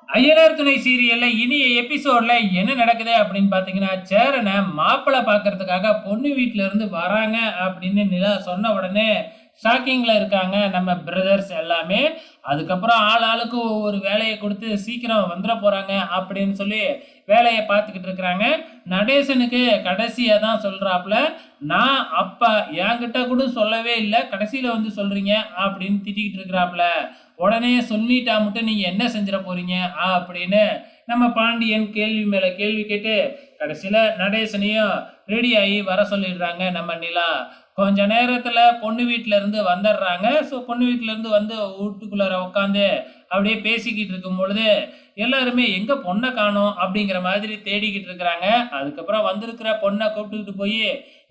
ஐயனார் துணை சீரியல்ல இனிய எபிசோட்ல என்ன நடக்குது அப்படின்னு பாத்தீங்கன்னா, சேரனை மாப்பிள்ளை பார்க்கறதுக்காக பொண்ணு வீட்ல இருந்து வராங்க அப்படின்னு நிலா சொன்ன உடனே ஷாக்கிங்ல இருக்காங்க நம்ம பிரதர்ஸ் எல்லாமே. அதுக்கப்புறம் ஆள் ஆளுக்கு ஒவ்வொரு வேலையை கொடுத்து சீக்கிரம் வந்துட போறாங்க அப்படின்னு சொல்லி வேலையை பார்த்துக்கிட்டு இருக்கிறாங்க. நடேசனுக்கு கடைசியா தான் சொல்றாப்புல, நான் அப்ப என்கிட்ட கூட சொல்லவே இல்லை, கடைசியில வந்து சொல்றீங்க அப்படின்னு திட்டிக்கிட்டு இருக்கிறாப்புல. உடனே சொல்லிட்டா மட்டும் நீங்க என்ன செஞ்சிட போறீங்க அப்படின்னு நம்ம பாண்டியன் கேள்வி மேல கேள்வி கேட்டு கடைசியில நடேசனையும் ரெடி ஆகி வர சொல்லிடுறாங்க நம்ம நிலா. கொஞ்ச நேரத்துல பொண்ணு வீட்டுல இருந்து வந்துடுறாங்க. ஸோ பொண்ணு வீட்டுல இருந்து வந்து வீட்டுக்குள்ளார உட்காந்து அப்படியே பேசிக்கிட்டு இருக்கும் பொழுது எல்லாருமே எங்க பொண்ணை காணோம் அப்படிங்கிற மாதிரி தேடிக்கிட்டு இருக்கிறாங்க. அதுக்கப்புறம் வந்திருக்கிற பொண்ணை கூப்பிட்டுக்கிட்டு போய்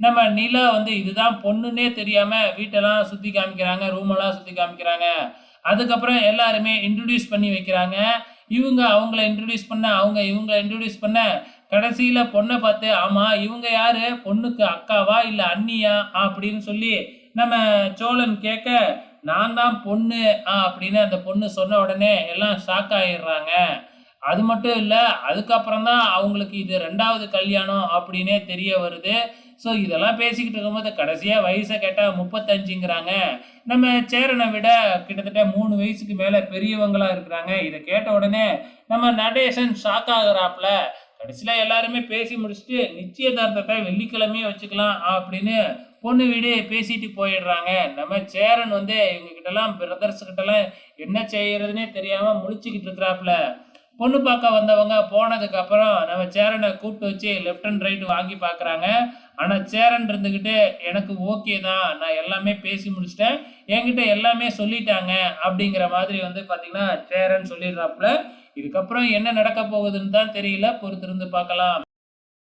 நம்ம நிலா வந்து இதுதான் பொண்ணுன்னே தெரியாம வீட்டெல்லாம் சுத்தி காமிக்கிறாங்க, ரூம் எல்லாம் சுத்தி காமிக்கிறாங்க. அதுக்கப்புறம் எல்லாருமே இன்ட்ரடியூஸ் பண்ணி வைக்கிறாங்க. இவங்க அவங்கள இன்ட்ரடியூஸ் பண்ண, அவங்க இவங்கள இன்ட்ரடியூஸ் பண்ண, கடைசியில பொண்ணை பார்த்து ஆமா இவங்க யாரு, பொண்ணுக்கு அக்காவா இல்ல அண்ணியா அப்படின்னு சொல்லி நம்ம சோழன் கேட்க, நான் தான் பொண்ணு அப்படின்னு அந்த பொண்ணு சொன்ன உடனே எல்லாம் ஷாக் ஆயிடுறாங்க. அது மட்டும் இல்ல, அதுக்கப்புறம் தான் அவங்களுக்கு இது 2வது கல்யாணம் அப்படின்னே தெரிய வருது. ஸோ இதெல்லாம் பேசிக்கிட்டு இருக்கும்போது கடைசியா வயசை கேட்டா 35ங்கிறாங்க. நம்ம சேரனை விட கிட்டத்தட்ட 3 வயசுக்கு மேல பெரியவங்களா இருக்கிறாங்க. இதை கேட்ட உடனே நம்ம நடேசன் ஷாக் ஆகுறாப்புல. கடைசியில எல்லாருமே பேசி முடிச்சுட்டு நிச்சயதார்த்தத்தை வெள்ளிக்கிழமையே வச்சுக்கலாம் அப்படின்னு பொண்ணு வீடு பேசிட்டு போயிடுறாங்க. நம்ம சேரன் வந்து இவங்க கிட்டலாம் பிரதர்ஸ் கிட்டலாம் என்ன செய்யறதுன்னே தெரியாம முழிச்சுக்கிட்டு இருக்கிறாப்புல. பொண்ணு பார்க்க வந்தவங்க போனதுக்கு அப்புறம் நம்ம சேரனை கூப்பிட்டு வச்சு லெஃப்ட் அண்ட் ரைட் வாங்கி பார்க்குறாங்க. ஆனால் சேரன் இருந்துக்கிட்டு எனக்கு ஓகே தான், நான் எல்லாமே பேசி முடிச்சிட்டேன், என்கிட்ட எல்லாமே சொல்லிட்டாங்க அப்படிங்கிற மாதிரி வந்து பார்த்தீங்கன்னா சேரன் சொல்லிடுறாப்புல. இதுக்கப்புறம் என்ன நடக்க போகுதுன்னு தான் தெரியல, பொறுத்திருந்து பார்க்கலாம்.